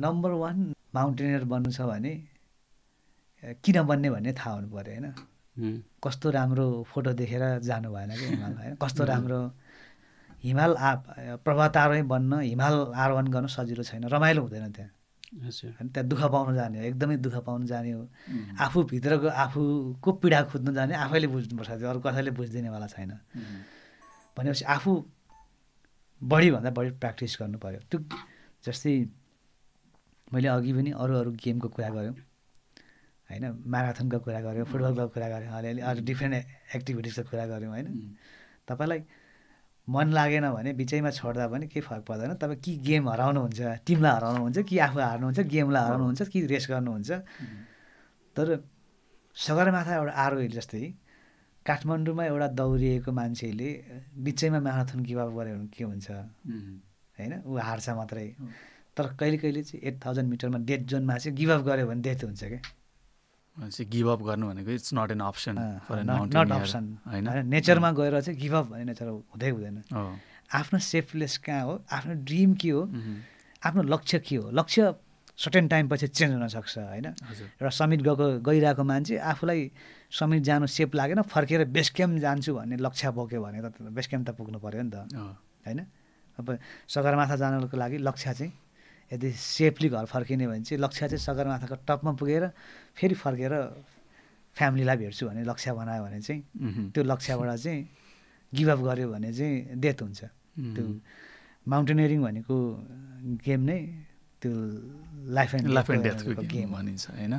Number 1 mountaineer बन्नु छ भने किन बन्ने भन्ने थाहा हुनु पर्यो होइन। कस्तो राम्रो फोटो देखेर जानु भएन कि हिमाल होइन। कस्तो राम्रो हिमाल पर्वतारोही बन्न हिमाल आरोहण गर्न सजिलो छैन, रमाइलो हुँदैन त्यहाँ होइन। त्यहाँ दुःख पाउनु जाने हो, एकदमै दुःख पाउनु जाने हो। आफूभित्रको आफूको पीडा खोज्नु जाने, आफैले बुझ्नुपर्छ, त्यो अरू कसैले बुझिदिनेवाला छैन। भनेपछि आफू बढीभन्दा बढी प्र्याक्टिस गर्नु पऱ्यो। त्यो जस्तै मैले अघि पनि अरू गेमको कुरा गऱ्यौँ होइन, म्याराथनको कुरा गऱ्यौँ, फुटबलको कुरा गऱ्यौँ, अलिअलि अरू डिफ्रेन्ट एक्टिभिटिजको कुरा गऱ्यौँ होइन। तपाईँलाई मन लागेन भने बिचैमा छोड्दा पनि केही फरक पर्दैन। तपाईँ कि गेम हराउनुहुन्छ, टिमलाई हराउनुहुन्छ, कि आफू हार्नुहुन्छ, गेमलाई हराउनुहुन्छ, कि रेस गर्नुहुन्छ। तर सगरमाथा एउटा आरोही जस्तै काठमाडौँमा एउटा दौडिएको मान्छेले बिचैमा म्याराथन गिभअप गऱ्यो भने के हुन्छ होइन, ऊ हार्छ मात्रै। तर कहिले कहिले चाहिँ 8000 मिटरमा डेथ जोनमा चाहिँ गिभअप गऱ्यो भने डेथ हुन्छ क्या। गिभअप गर्नु भनेको it's not an option, not option होइन। नेचरमा गएर चाहिँ गिभअप भने नेचर हुँदै हुँदैन। आफ्नो सेफलेस कहाँ हो, आफ्नो ड्रिम के हो, आफ्नो लक्ष्य के हो। लक्ष्य सर्टेन टाइम पछि चेन्ज हुनसक्छ होइन। एउटा समिट गइरहेको मान्छे आफूलाई समिट जानु सेफ लागेन, फर्केर बेस क्याम्प जान्छु भन्ने लक्ष्य बोक्यो भने त बेस क्याम्प त पुग्नु पऱ्यो नि त होइन। अब सगरमाथा जानुको लागि लक्ष्य चाहिँ यदि सेफली घर फर्किने भने चाहिँ लक्ष्य चाहिँ सगरमाथाको टपमा पुगेर फेरि फर्केर फ्यामिलीलाई भेट्छु भन्ने लक्ष्य बनायो भने चाहिँ त्यो लक्ष्यबाट चाहिँ गिभअप गऱ्यो भने चाहिँ डेथ हुन्छ। त्यो माउन्टेनियरिङ भनेको गेम नै त्यो लाइफ एन्ड डेथको गेम भनिन्छ होइन।